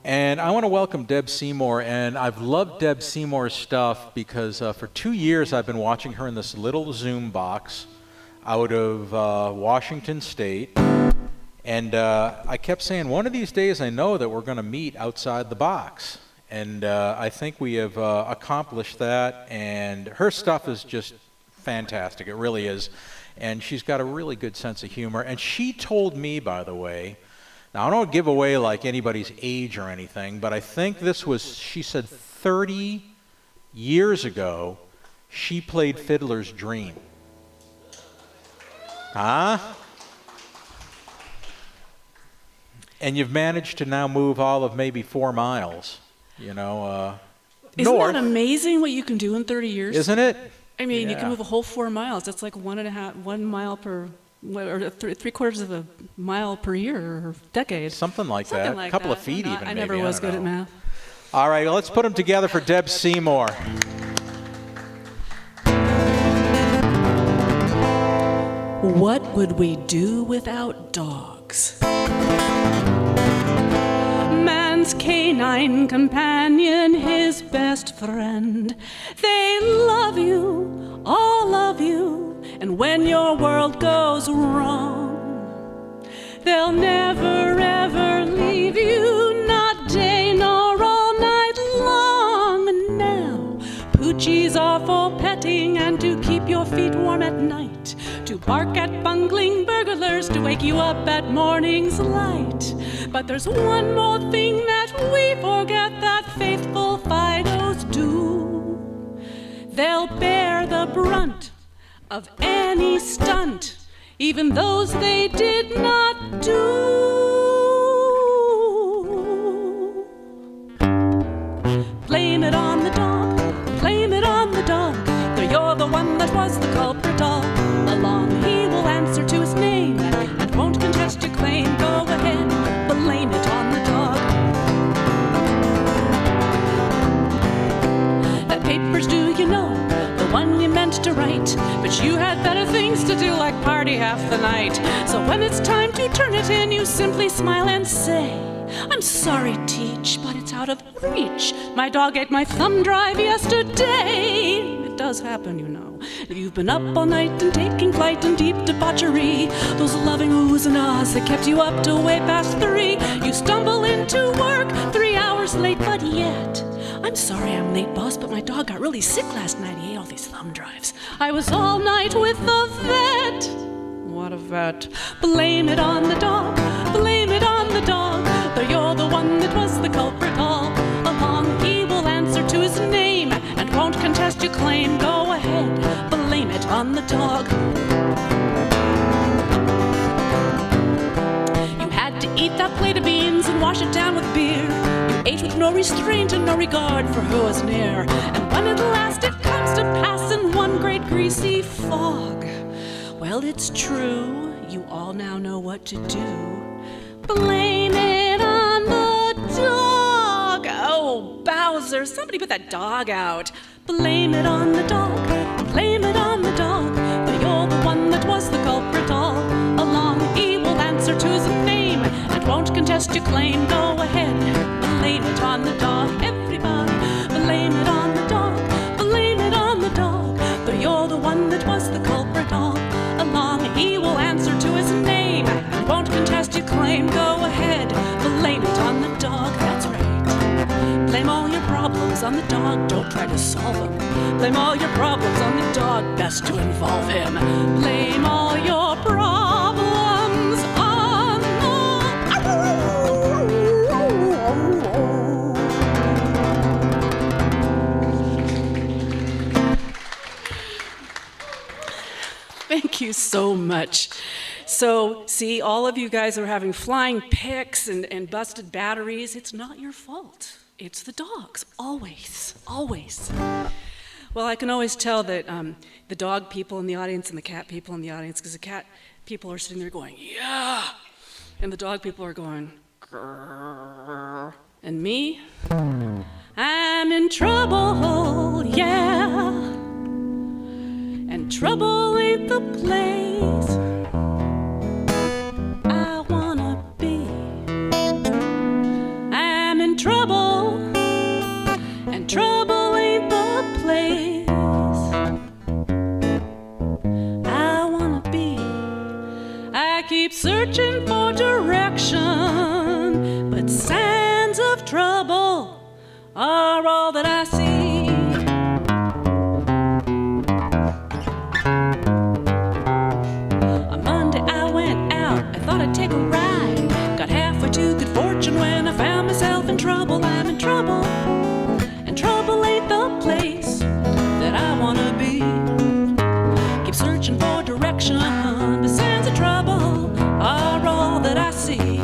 And I want to welcome Deb Seymour, and I've loved Deb Seymour's stuff because for 2 years I've been watching her in this little Zoom box out of Washington State, and I kept saying, one of these days I know that we're going to meet outside the box, and I think we have accomplished that, and her stuff is just fantastic, it really is, and she's got a really good sense of humor, and she told me, by the way, now, I don't give away like anybody's age or anything, but I think this was, she said 30 years ago, she played Fiddler's Dream. Huh? And you've managed to now move all of maybe 4 miles, you know, Isn't north. that amazing what you can do in 30 years? Isn't it? I mean, you Yeah. can move a whole 4 miles. That's like 1 mile per, or 3/4 of a mile per year or decade. Something like Something that. like a couple that. of feet even, I maybe. never was don't good at know. math. All right, well, let's put them together for Deb Seymour. What would we do without dogs? Man's canine companion, his best friend. They love you, all of you, and when your world goes wrong, they'll never ever leave you, not day nor all night long. And now, Poochies are for petting and to keep your feet warm at night, to bark at bungling burglars, to wake you up at morning's light. But there's one more thing that we forget that faithful Fidos do. They'll bear the brunt of any stunt, even those they did not do. Blame it on the dog, blame it on the dog, though you're the one that was the culprit all along. He will answer to his name and won't contest your claim. Go ahead, blame it on the dog. That paper's due, you know, the one you meant to write, but you had better things to do, like party half the night. So when it's time to turn it in, you simply smile and say, I'm sorry, Teach, but it's out of reach. My dog ate my thumb drive yesterday. It does happen, you know. If you've been up all night and taking flight in deep debauchery, those loving oohs and ahs that kept you up till way past 3, you stumble into work 3 hours late, but yet, I'm sorry I'm late, boss, but my dog got really sick last night. He ate all these thumb drives. I was all night with the vet. What a vet. Blame it on the dog, blame it on the dog, though you're the one that was the culprit all along. He will answer to his name and won't contest your claim. Go ahead, blame it on the dog. You had to eat that plate of beans and wash it down with beer. You ate with no restraint and no regard for who was near. And when at last it comes to pass in one great greasy fog, well, it's true, you all now know what to do. Blame it on the dog. Oh, Bowser, somebody put that dog out. Blame it on the dog, blame it on the dog, but you're the one that was the culprit all along. He will answer to his name and won't contest your claim. Go ahead, blame it on the dog. Everybody, blame it on the dog, blame it on the dog, but you're the one that was the culprit all along. He will answer to his name and won't contest your claim. Go ahead, blame it on the dog. That's right. Blame all your problems on the dog, don't try to solve them. Blame all your problems on the dog, best to involve him. Blame all your problems on Thank you so much. So, see, all of you guys are having flying pics and busted batteries. It's not your fault. It's the dogs, always, always. Well, I can always tell that the dog people in the audience and the cat people in the audience, because the cat people are sitting there going, yeah, and the dog people are going, grrr. And me, I'm in trouble, yeah, and trouble ain't the place I wanna be. I'm in trouble, and trouble ain't the place I wanna be. I keep searching for direction, but signs of trouble are all that I see. On Monday I went out, I thought I'd take a ride. Got halfway to good fortune when I found myself in trouble. I'm in trouble, and trouble ain't the place that I wanna be. Keep searching for direction, but signs of trouble are all that I see.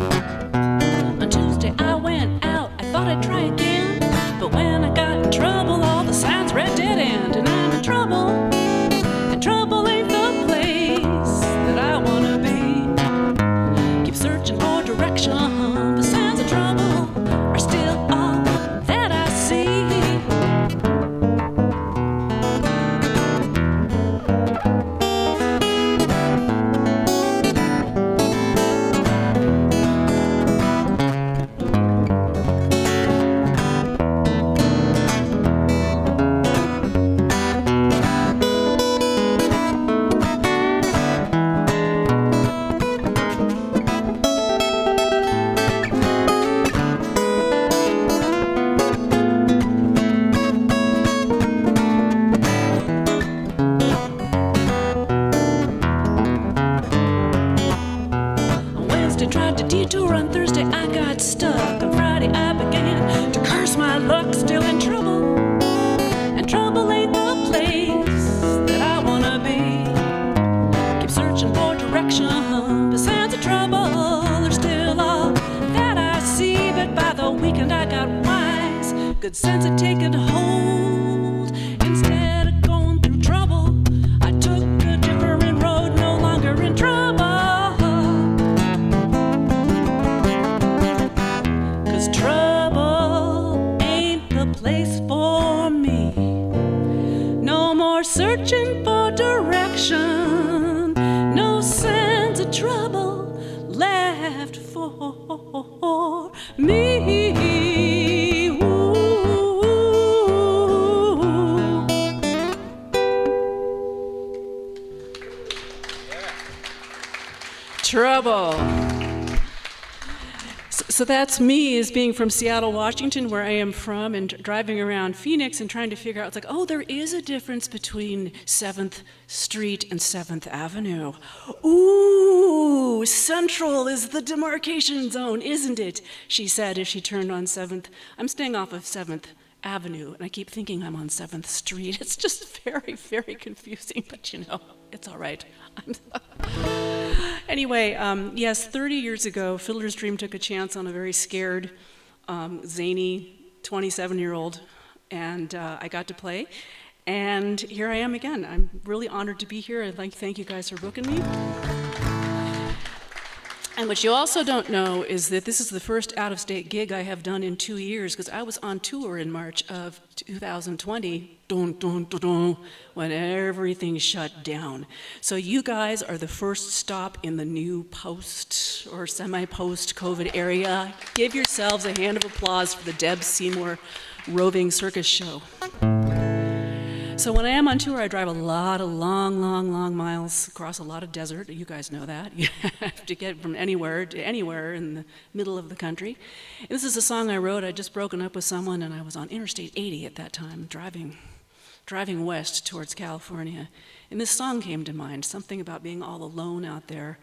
On Tuesday I went out, I thought I'd try again, but when I got in trouble, all the signs read dead end. And I'm in trouble, and trouble ain't the place that I wanna be. Keep searching for direction, the signs of trouble are still all that I see. On Wednesday tried to detour, on Thursday I got stuck. On Friday I began to curse my luck, still in trouble, and trouble ain't the place that I wanna be. Keep searching for direction, but signs of trouble are still all that I see. But by the weekend I got wise, good sense had taken hold. Instead of going through trouble, I took a different road, no longer in trouble. 'Cause trouble ain't the place for me. No more searching for direction, no sense of trouble left for me. Ooh. Trouble. So that's me as being from Seattle, Washington, where I am from, and driving around Phoenix and trying to figure out, it's like, oh, there is a difference between 7th Street and 7th Avenue. Ooh, Central is the demarcation zone, isn't it? She said as she turned on 7th. I'm staying off of 7th Avenue, and I keep thinking I'm on 7th Street. It's just very, very confusing, but you know, it's all right. Anyway, yes, 30 years ago, Fiddler's Dream took a chance on a very scared, zany 27-year-old, and I got to play. And here I am again. I'm really honored to be here. I'd like to thank you guys for booking me. And what you also don't know is that this is the first out-of-state gig I have done in 2 years, because I was on tour in March of 2020, when everything shut down. So you guys are the first stop in the new post or semi-post COVID area. Give yourselves a hand of applause for the Deb Seymour roving circus show. So when I am on tour, I drive a lot of long miles across a lot of desert. You guys know that. You have to get from anywhere to anywhere in the middle of the country. And this is a song I wrote. I'd just broken up with someone, and I was on Interstate 80 at that time, driving west towards California. And this song came to mind, something about being all alone out there.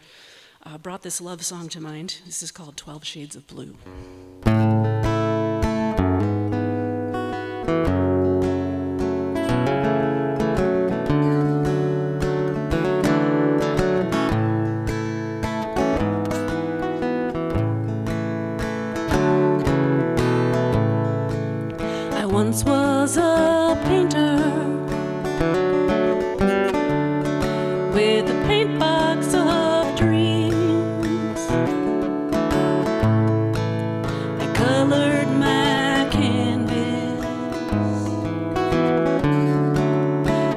Brought this love song to mind. This is called 12 Shades of Blue. Once was a painter with a paint box of dreams. I colored my canvas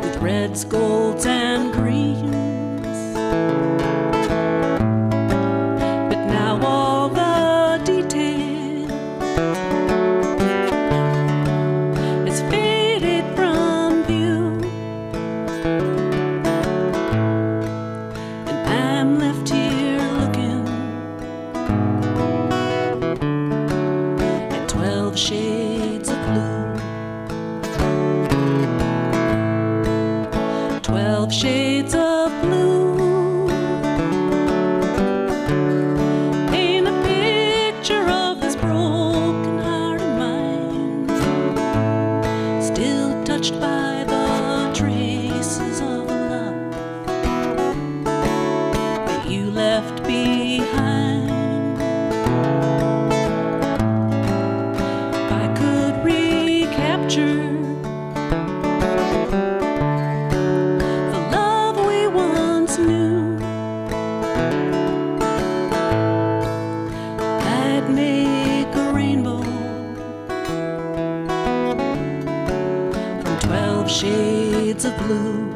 with reds, golds, and greens. But now all the details 12 shades of blue. 12 shades of blue. Paint a picture of this broken heart of mine, still touched by the traces of love that you left behind. If I could recapture the love we once knew, I'd make a rainbow from 12 shades of blue.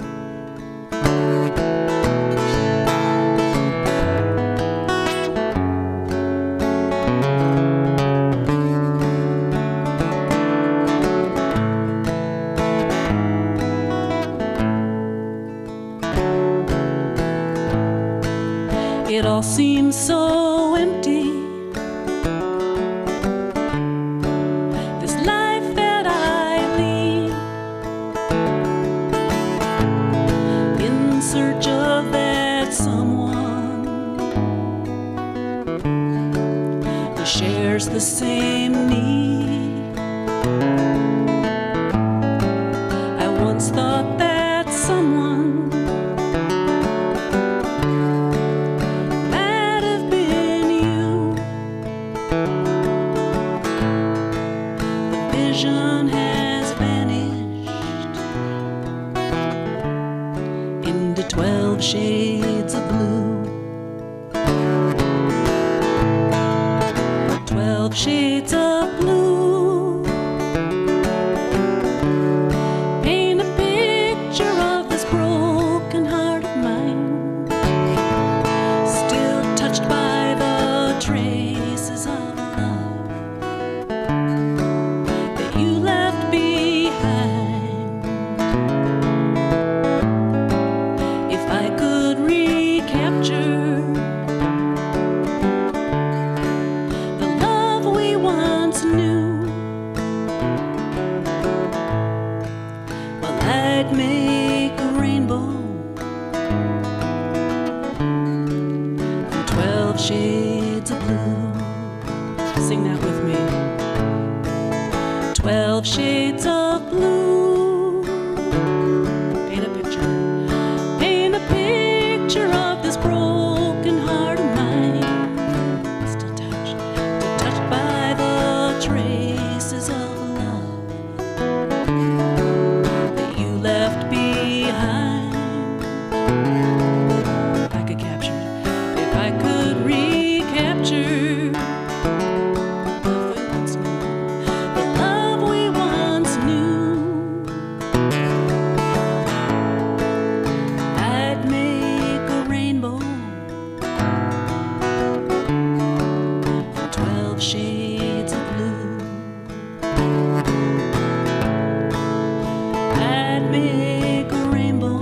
It all seems so empty, this life that I lead, in search of that someone who shares the same need. I once thought that someone might have been you. The vision has vanished into 12 shades of blue. 12 shades of blue. Paint a picture of this broken heart of mine, still touched by the traces of love that you left behind. If I could recapture the love we once knew, well, I'd make a rainbow from 12 shades of blue. Sing that with me. 12 shades of blue. Paint a picture. Paint a picture of this broken heart of mine, still touched by the traces of love that you left behind. If I could capture, if I could recapture the love we once knew, I'd make a rainbow from 12 shades of blue. I'd make a rainbow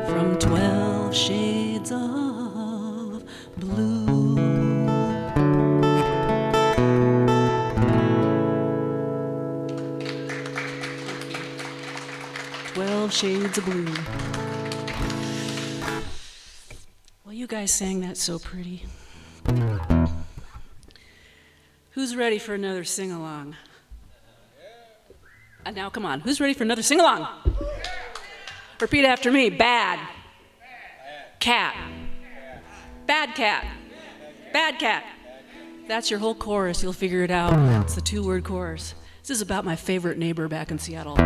from 12 shades of blue. 12 shades of blue. Well, you guys sang that so pretty. Who's ready for another sing-along? Now, come on. Who's ready for another sing-along? Repeat after me. Bad. Cat. Bad cat. Bad cat. That's your whole chorus. You'll figure it out. It's the 2-word chorus. This is about my favorite neighbor back in Seattle.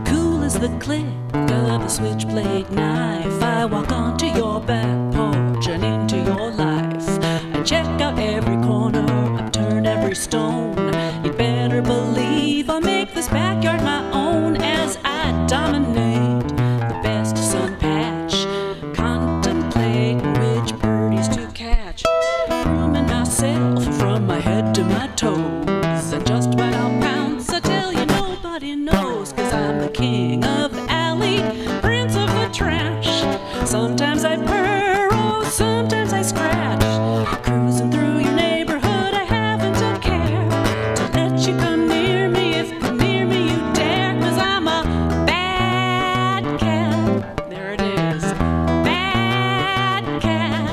Cool as the click of a switchblade knife, I walk onto your back porch and into your life. I check out every corner, upturn every stone. You'd better believe I'll make this backyard my own as I dominate to my toes. And just when I'll pounce, I tell you nobody knows. 'Cause I'm the king of the alley, prince of the trash. Sometimes I purr, oh, sometimes I scratch. Cruising through your neighborhood, I haven't a care to let you come near me if near me you dare. 'Cause I'm a bad cat. There it is. Bad cat.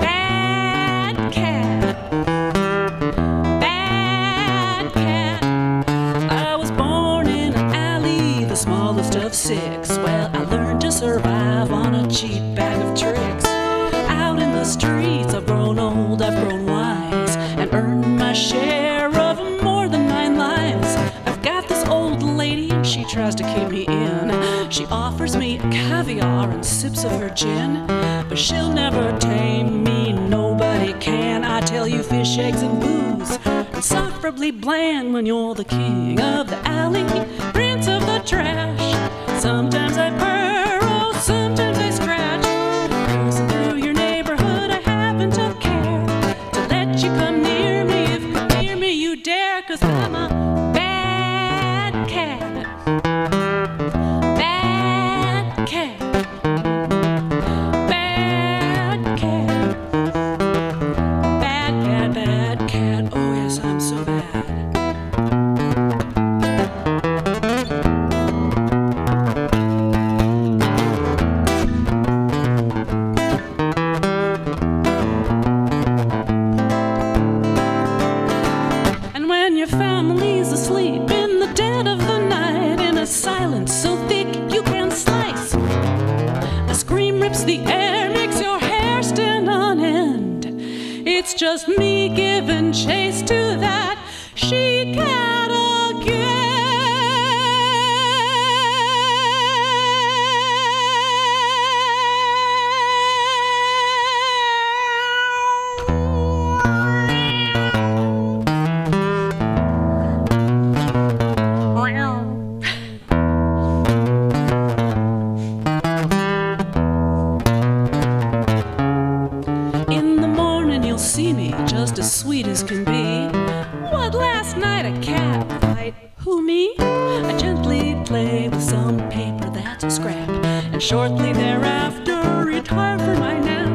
Bad cat. Bad cat. I was born in an alley, the smallest of six. Well, I learned to survive on a cheap bag of tricks. Out in the streets, I've grown old, I've grown wise, and earned my share of more than 9 lives. I've got this old lady, and she tries to keep me in. She offers me caviar and sips of her gin, but she'll never tame me, nobody can. I tell you, fish, eggs, and booze, insufferably bland when you're the king of the alley, prince of the trash. Sometimes I purr, oh, sometimes I scratch. Cruising through your neighborhood, I haven't a care to let you come near me if near me you dare. 'Cause I'm a bad cat. Bad cat. Bad cat. Bad cat, bad cat. Oh yes, I'm so bad. And when your family's asleep in the dead of the night, in a silence so thick you can slice, a scream rips the air, makes your hair stand on end. It's just me giving chase to that she-cat In the morning you'll see me just as sweet as can be. What, last night a cat fight? Who, me? I gently play with some paper that's a scrap, and shortly thereafter retire for my nap.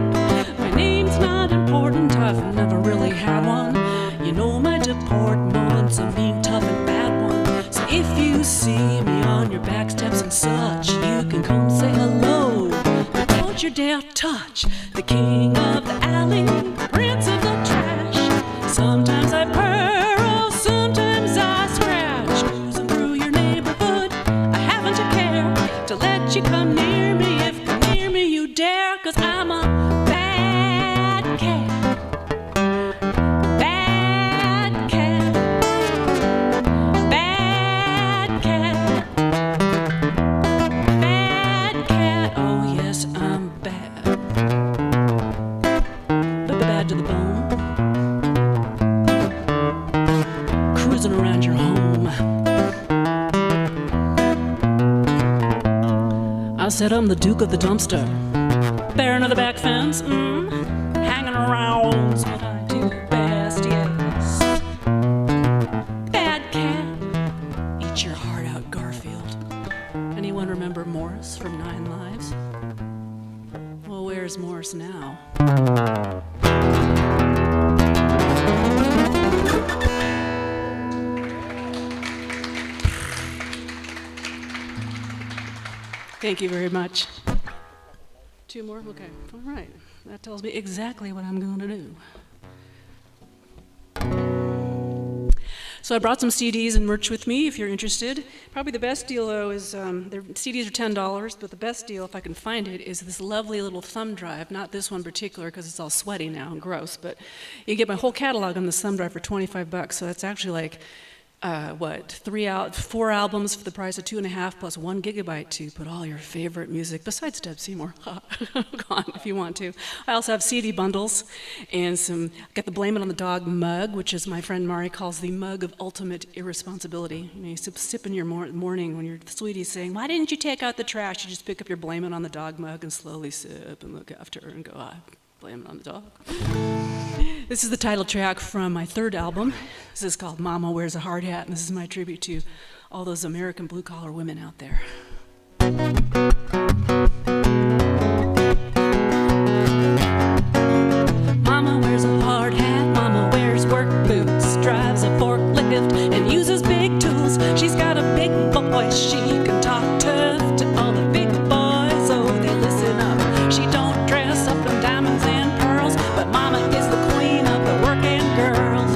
My name's not important, I've never really had one. You know my deportment's a mean, tough, and bad one. So if you see me on your back steps and such, you can come say hello, but don't you dare touch the king of the alley, prince of the trash. Sometimes I purr, oh, sometimes I scratch. Cruising through your neighborhood, I haven't a care to let you come near me if near me you dare. 'Cause I'm a bad cat. Bad cat. Bad cat. Bad cat. Oh yes, I'm bad. Bad to the bone. Cruising around your home. I said I'm the Duke of the dumpster, bearing of the back fence, hanging around's what I do best, yes. Bad cat, eat your heart out, Garfield. Anyone remember Morris from 9 Lives? Well, where's Morris now? Thank you very much. 2 more? Okay. All right. That tells me exactly what I'm going to do. So I brought some CDs and merch with me if you're interested. Probably the best deal, though, is their CDs are $10, but the best deal, if I can find it, is this lovely little thumb drive. Not this one particular, because it's all sweaty now and gross, but you get my whole catalog on this thumb drive for $25, so that's actually like 4 albums for the price of 2.5 plus 1 gigabyte to put all your favorite music, besides Deb Seymour, on if you want to. I also have CD bundles and got the Blame It on the Dog mug, which is my friend Mari calls the mug of ultimate irresponsibility. You know, you sip in your morning when your sweetie's saying, why didn't you take out the trash? You just pick up your Blame It on the Dog mug and slowly sip and look after her and go, I blame it on the dog. This is the title track from my third album. This is called Mama Wears a Hard Hat, and this is my tribute to all those American blue-collar women out there. Mama wears a hard hat, Mama wears work boots, drives a forklift and uses big tools. She's got a big voice, she can talk tough to all the big boys, oh they listen up. She don't dress up in diamonds and pearls, but Mama is the queen of the working girls.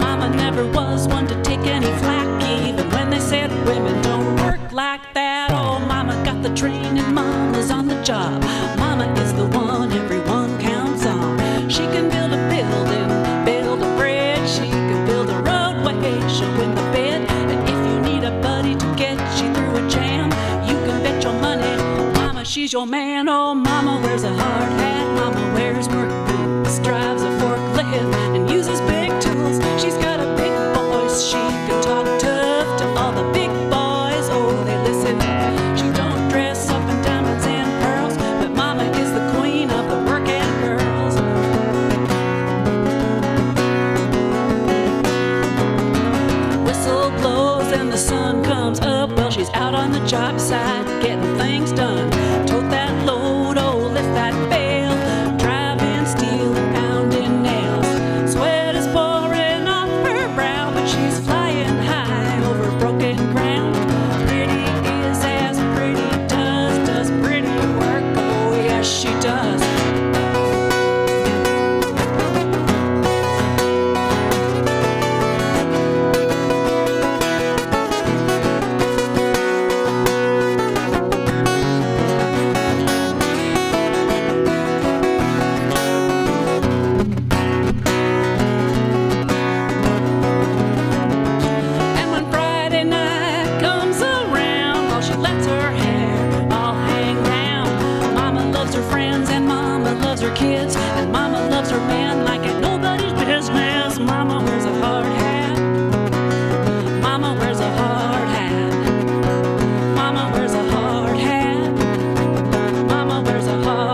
Mama never was one to take any flack, even when they said women don't work like that. Oh, Mama got the training, Mama's on the job. Mama is the one everyone counts on. She can build a building, build a bridge, she can build a roadway, she'll win the bid. And if you need a buddy to get you through a jam, you can bet your money, Mama, she's your man. Oh, Mama wears a hard hat, Mama wears work boots, drives a forklift and uses big tools. She's got a big voice, she can talk tough to all the big boys, oh they listen up. She don't dress up in diamonds and pearls, but Mama is the queen of the working girls. Whistle blows and the sun comes up, well she's out on the job site getting things done. Tote that load, oh lift that bale, driving steel and pounding nails. Sweat is pouring off her brow, but she's flying high over broken ground. Pretty is as pretty does pretty work, oh yes she does. And when Friday night comes around, well, she lets her hair all hang down. Mama loves her friends and Mama loves her kids, and Mama loves her man like it's nobody's business. Mama wears a hard hat. Mama wears a hard hat. Mama wears a hard hat. Mama wears a hard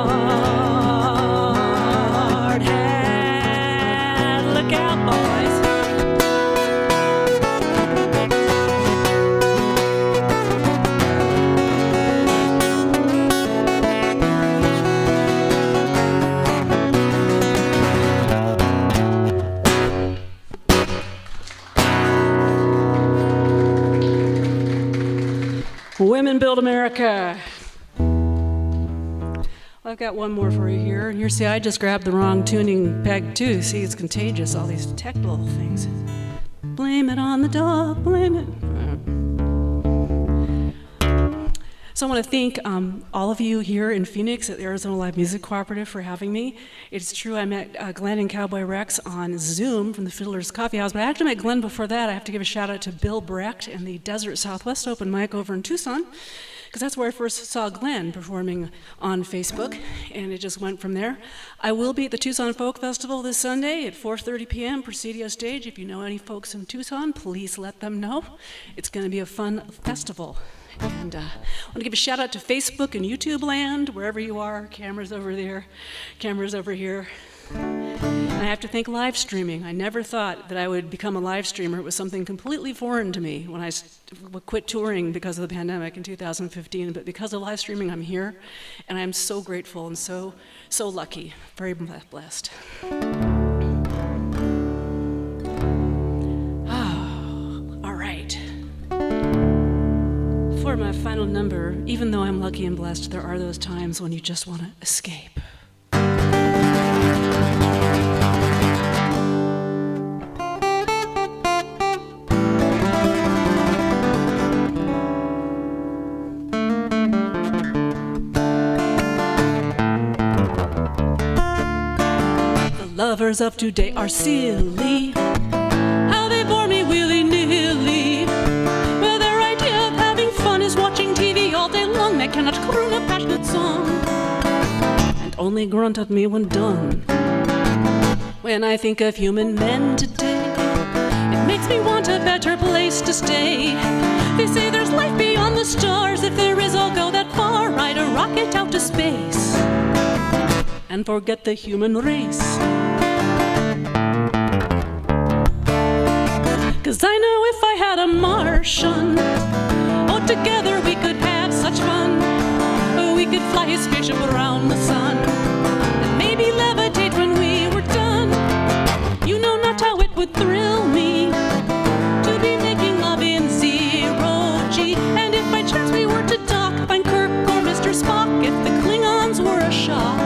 hat. Look out, boys. Women build America. Well, I've got one more for you here. And here, see, I just grabbed the wrong tuning peg too. See, it's contagious, all these tech little things. Blame it on the dog, blame it. So I want to thank all of you here in Phoenix at the Arizona Live Music Cooperative for having me. It's true I met Glenn and Cowboy Rex on Zoom from the Fiddler's Coffee House, but I actually met Glenn before that. I have to give a shout out to Bill Brecht and the Desert Southwest Open Mic over in Tucson, because that's where I first saw Glenn performing on Facebook, and it just went from there. I will be at the Tucson Folk Festival this Sunday at 4:30 p.m. Presidio Stage. If you know any folks in Tucson, please let them know. It's going to be a fun festival. And I want to give a shout out to Facebook and YouTube land, wherever you are, cameras over there, cameras over here. And I have to thank live streaming. I never thought that I would become a live streamer. It was something completely foreign to me when I quit touring because of the pandemic in 2015. But because of live streaming, I'm here, and I'm so grateful and so lucky, very blessed. All right. For my final number, even though I'm lucky and blessed, there are those times when you just want to escape. The lovers of today are silly. How they bore me willy-nilly. Well, their idea of having fun is watching TV all day long. They cannot croon a passionate song and only grunt at me when done. When I think of human men today, it makes me want a better place to stay. They say there's life beyond the stars. If there is, I'll go that far, right or rocket out to space and forget the human race. 'Cause I know if I had a Martian, oh, together we could have such fun. Oh, we could fly his spaceship around the sun and maybe levitate when we were done. You know not how it would thrill me to be making love in zero G. And if by chance we were to dock, find Kirk or Mr. Spock, if the Klingons were a shock,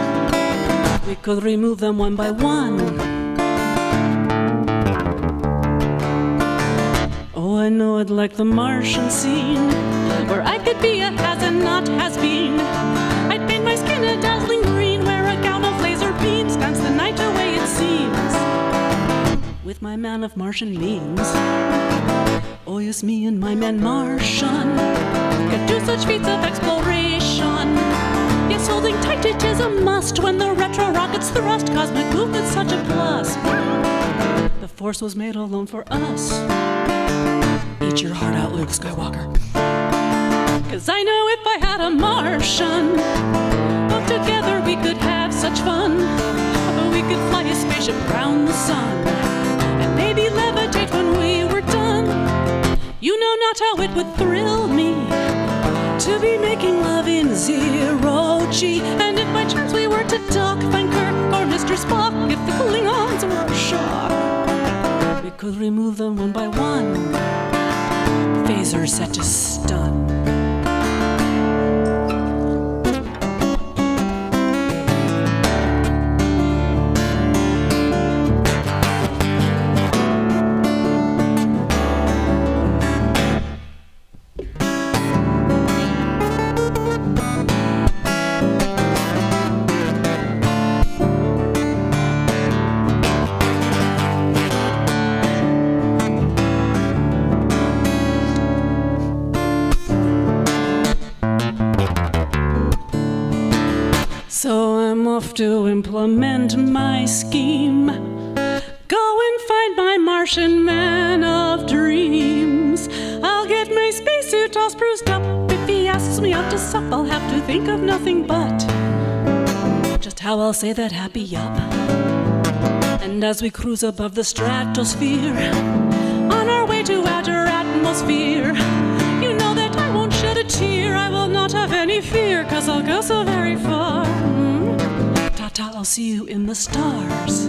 we could remove them one by one. Oh, I know I'd like the Martian scene, where I could be a has and not has been. I'd paint my skin a dazzling green, wear a gown of laser beams, dance the night away it seems, with my man of Martian means. Oh, yes, me and my man Martian could do such feats of exploration. Yes, holding tight it is a must when the retro rocket's thrust. Cosmic movement's such a plus. The Force was made alone for us. Eat your heart out, Luke Skywalker. 'Cause I know if I had a Martian, oh, together we could have such fun. Oh, we could fly his spaceship around the sun and maybe levitate when we were done. You know not how it would thrill me to be making love in zero G. And if by chance we were to dock, find Kirk or Mr. Spock, if the Klingons were a shock, we could remove them one by one. Phaser set to stun. So I'm off to implement my scheme. Go and find my Martian man of dreams. I'll get my spacesuit all spruced up. If he asks me out to sup, I'll have to think of nothing but just how I'll say that happy yup. And as we cruise above the stratosphere, on our way to outer atmosphere, you know that I won't shed a tear. I will not have any fear, 'cause I'll go so very far. Ta-ta, I'll see you in the stars.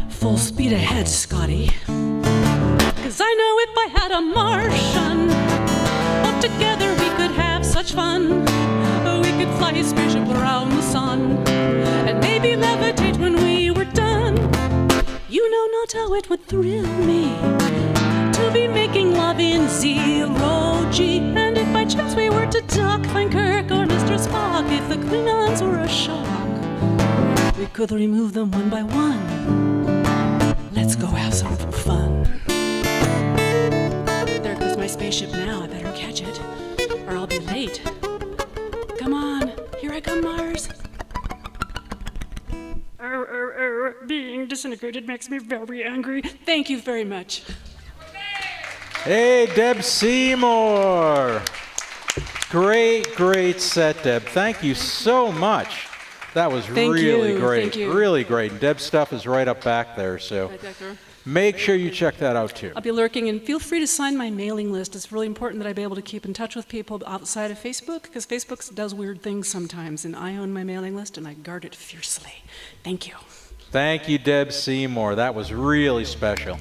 Full speed ahead, Scotty. 'Cause I know if I had a Martian, oh, together we could have such fun. Oh, we could fly his spaceship around the sun and maybe levitate when we were done. You know not how it would thrill me to be making love in zero G. And if by chance we were to dock, find Kirk or Mr. Spock, if the Klingons were a shock, we could remove them one by one. Let's go have some fun. There goes my spaceship now. I better catch it, or I'll be late. Come on, here I come, Mars. Being disintegrated makes me very angry. Thank you very much. Hey, Deb Seymour. Great set, Deb. Thank you so much. That was really great. Thank you. Really great. And Deb's stuff is right up back there, so Right back there. make sure you check that out too. I'll be lurking, and feel free to sign my mailing list. It's really important that I be able to keep in touch with people outside of Facebook, because Facebook does weird things sometimes, and I own my mailing list, and I guard it fiercely. Thank you. Thank you, Deb Seymour. That was really special.